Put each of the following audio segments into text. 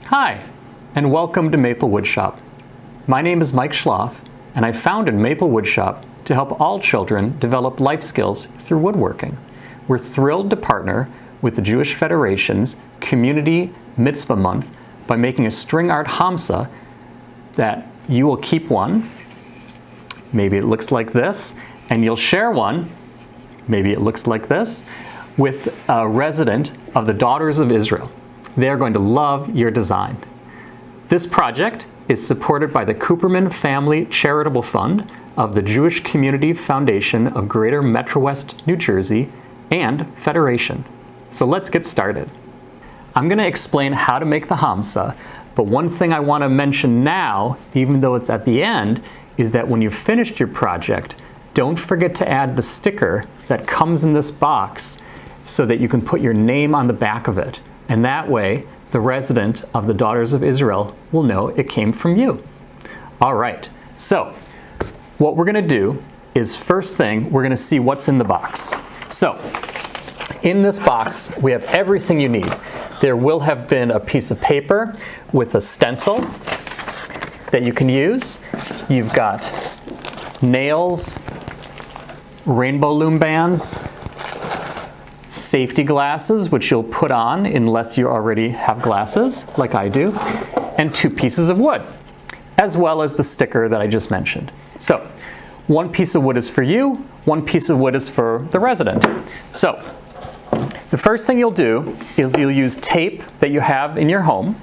Hi, and welcome to Maplewoodshop. My name is Mike Schloff, and I founded Maplewoodshop to help all children develop life skills through woodworking. We're thrilled to partner with the Jewish Federation's commUNITY Mitzvah month by making a string art hamsa that you will keep one, maybe it looks like this, and you'll share one, maybe it looks like this, with a resident of the Daughters of Israel. They are going to love your design. This project is supported by the Cooperman Family Charitable Fund of the Jewish Community Foundation of Greater Metro West, New Jersey, and Federation. So let's get started. I'm going to explain how to make the hamsa, but one thing I want to mention now, even though it's at the end, is that when you've finished your project, don't forget to add the sticker that comes in this box so that you can put your name on the back of it. And that way, the resident of the Daughters of Israel will know it came from you. All right, so what we're going to do is, first thing, we're going to see what's in the box. So, in this box, we have everything you need. There will have been a piece of paper with a stencil that you can use. You've got nails, rainbow loom bands, safety glasses, which you'll put on unless you already have glasses, like I do, and 2 pieces of wood, as well as the sticker that I just mentioned. So, 1 piece of wood is for you, 1 piece of wood is for the resident. So, the first thing you'll do is you'll use tape that you have in your home,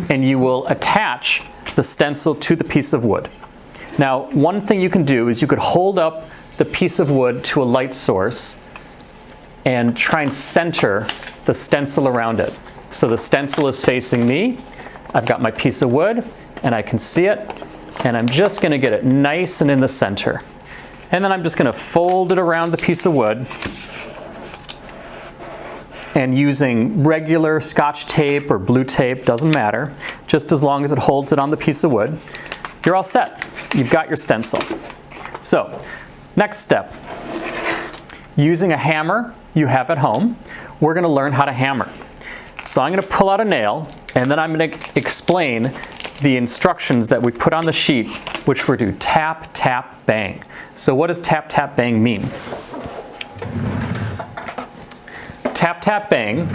and you will attach the stencil to the piece of wood. Now, one thing you can do is you could hold up the piece of wood to a light source and try and center the stencil around it. So the stencil is facing me, I've got my piece of wood, and I can see it, and I'm just going to get it nice and in the center. And then I'm just going to fold it around the piece of wood, and using regular Scotch tape or blue tape, doesn't matter, just as long as it holds it on the piece of wood, you're all set. You've got your stencil. So, next step. Using a hammer you have at home, we're going to learn how to hammer. So I'm going to pull out a nail, and then I'm going to explain the instructions that we put on the sheet, which were to tap, tap, bang. So what does tap, tap, bang mean? Tap, tap, bang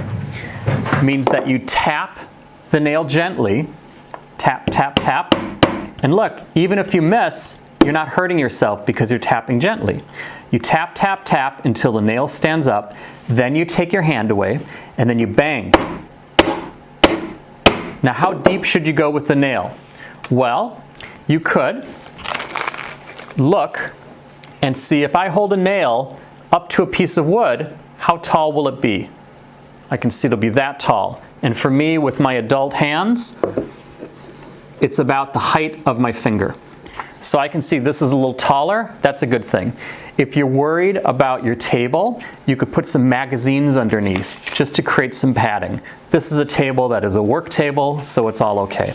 means that you tap the nail gently, tap, tap, tap, and look, even if you miss, you're not hurting yourself because you're tapping gently. You tap, tap, tap until the nail stands up, then you take your hand away, and then you bang. Now, how deep should you go with the nail? Well, you could look and see if I hold a nail up to a piece of wood, how tall will it be? I can see it'll be that tall. And for me, with my adult hands, it's about the height of my finger. So I can see this is a little taller, that's a good thing. If you're worried about your table, you could put some magazines underneath just to create some padding. This is a table that is a work table, so it's all okay.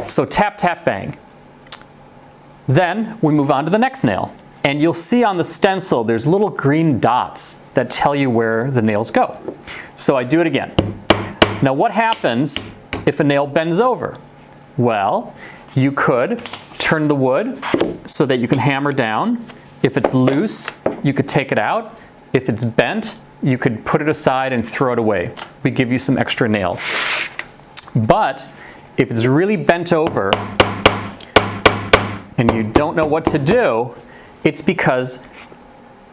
So tap, tap, bang. Then we move on to the next nail. And you'll see on the stencil there's little green dots that tell you where the nails go. So I do it again. Now what happens if a nail bends over? Well, you could turn the wood so that you can hammer down. If it's loose, you could take it out. If it's bent, you could put it aside and throw it away. We give you some extra nails. But if it's really bent over and you don't know what to do, it's because,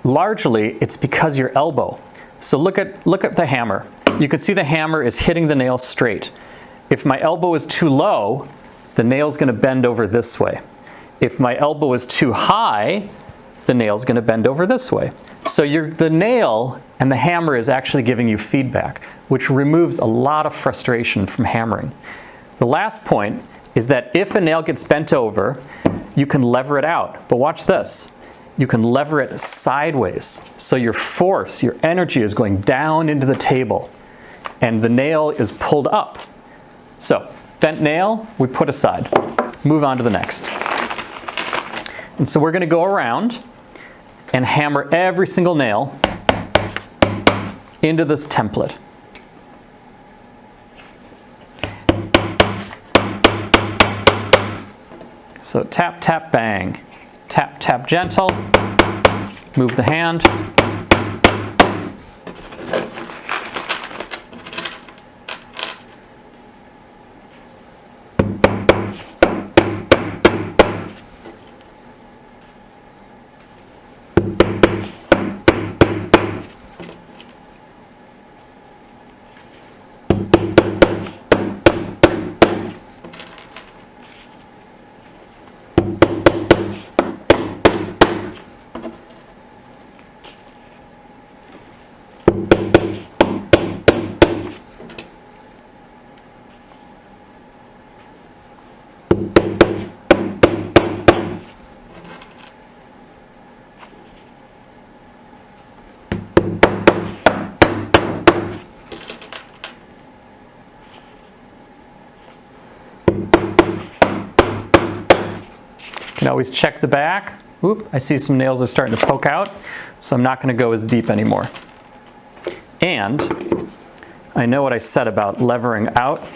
largely, it's because your elbow. So look at the hammer. You can see the hammer is hitting the nail straight. If my elbow is too low, the nail's going to bend over this way. If my elbow is too high, the nail's going to bend over this way. So the nail and the hammer is actually giving you feedback, which removes a lot of frustration from hammering. The last point is that if a nail gets bent over, you can lever it out. But watch this. You can lever it sideways. So your force, your energy is going down into the table, and the nail is pulled up. So, bent nail, we put aside. Move on to the next. And so we're going to go around and hammer every single nail into this template. So tap, tap, bang. Tap, tap, gentle. Move the hand. You can always check the back. Oop, I see some nails are starting to poke out, so I'm not going to go as deep anymore. And I know what I said about levering out,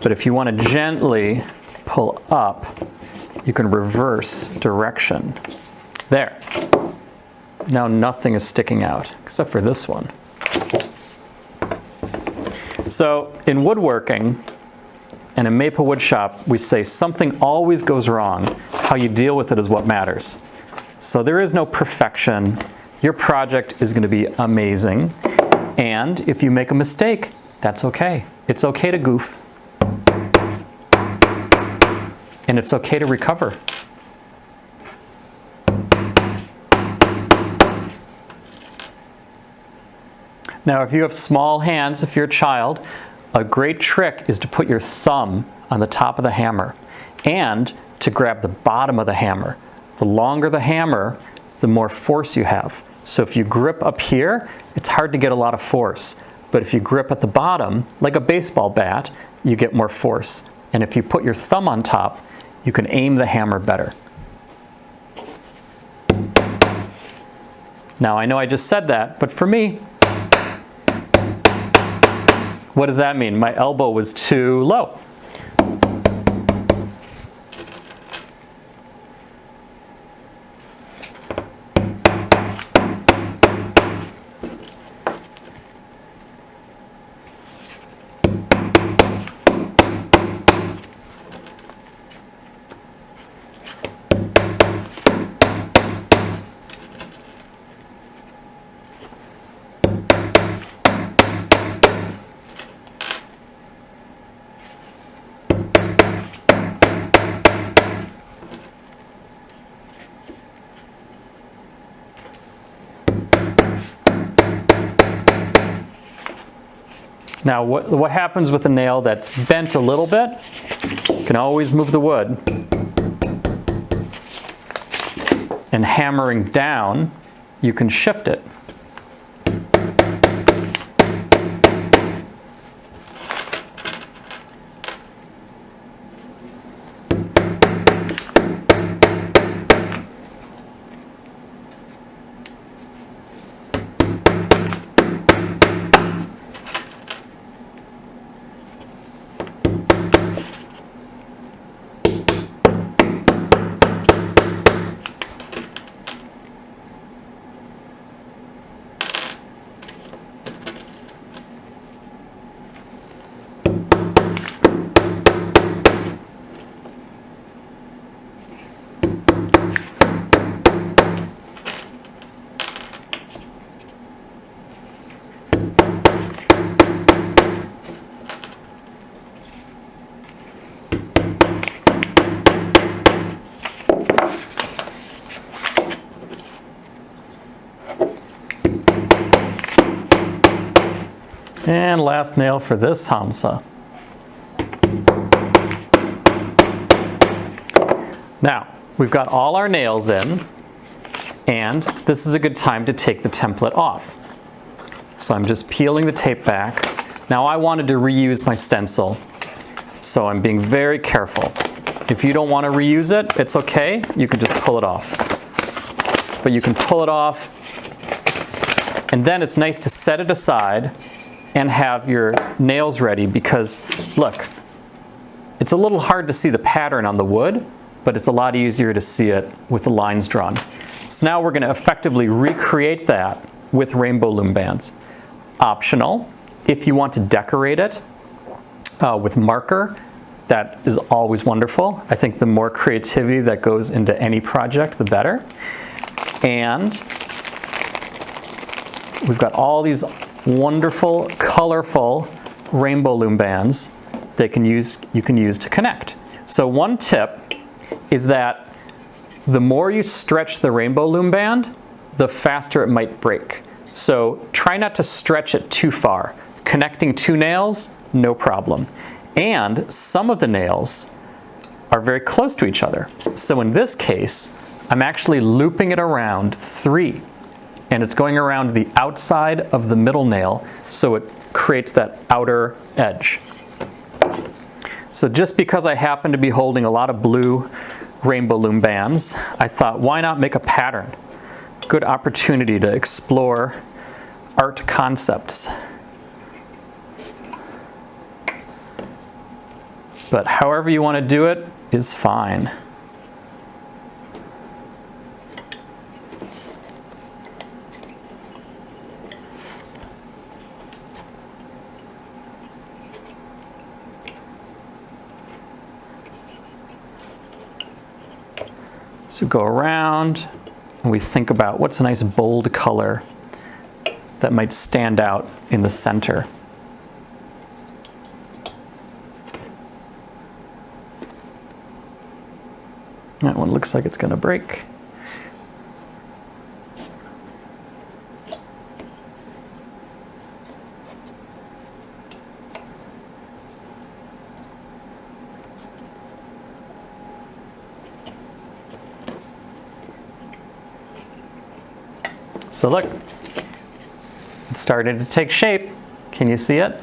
but if you want to gently pull up, you can reverse direction. There. Now nothing is sticking out, except for this one. So in woodworking, and in Maplewoodshop, we say something always goes wrong. How you deal with it is what matters. So there is no perfection. Your project is going to be amazing. And if you make a mistake, that's okay. It's okay to goof. And it's okay to recover. Now, if you have small hands, if you're a child, a great trick is to put your thumb on the top of the hammer and to grab the bottom of the hammer. The longer the hammer, the more force you have. So if you grip up here, it's hard to get a lot of force. But if you grip at the bottom, like a baseball bat, you get more force. And if you put your thumb on top, you can aim the hammer better. Now, I know I just said that, but for me, what does that mean? My elbow was too low. Now, what happens with a nail that's bent a little bit? You can always move the wood. And hammering down, you can shift it. And last nail for this hamsa. Now, we've got all our nails in, and this is a good time to take the template off. So I'm just peeling the tape back. Now I wanted to reuse my stencil, so I'm being very careful. If you don't want to reuse it, it's okay. You can just pull it off. But you can pull it off, and then it's nice to set it aside and have your nails ready because, look, it's a little hard to see the pattern on the wood, but it's a lot easier to see it with the lines drawn. So now we're going to effectively recreate that with rainbow loom bands. Optional, if you want to decorate it with marker, that is always wonderful. I think the more creativity that goes into any project, the better. And we've got all these wonderful, colorful rainbow loom bands that you can use to connect. So one tip is that the more you stretch the rainbow loom band, the faster it might break. So try not to stretch it too far. Connecting 2 nails, no problem. And some of the nails are very close to each other. So in this case, I'm actually looping it around 3. And it's going around the outside of the middle nail, so it creates that outer edge. So just because I happen to be holding a lot of blue rainbow loom bands, I thought, why not make a pattern? Good opportunity to explore art concepts. But however you want to do it is fine. So go around and we think about what's a nice bold color that might stand out in the center. That one looks like it's going to break. So look, it's starting to take shape. Can you see it?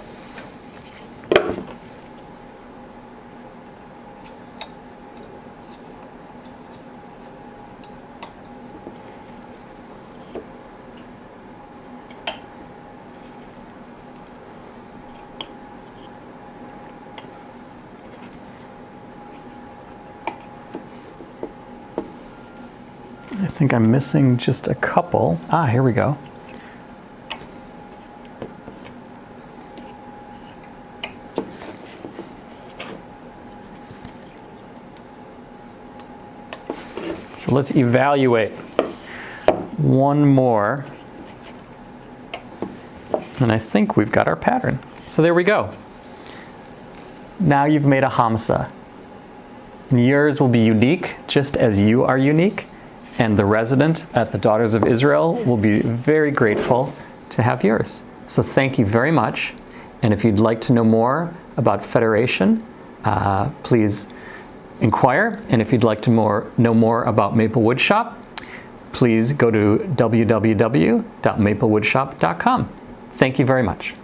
I think I'm missing just a couple. Here we go. So let's evaluate one more. And I think we've got our pattern. So there we go. Now you've made a hamsa. And yours will be unique, just as you are unique. And the resident at the Daughters of Israel will be very grateful to have yours. So thank you very much. And if you'd like to know more about Federation, please inquire. And if you'd like to know more about Maplewoodshop, please go to www.maplewoodshop.com. Thank you very much.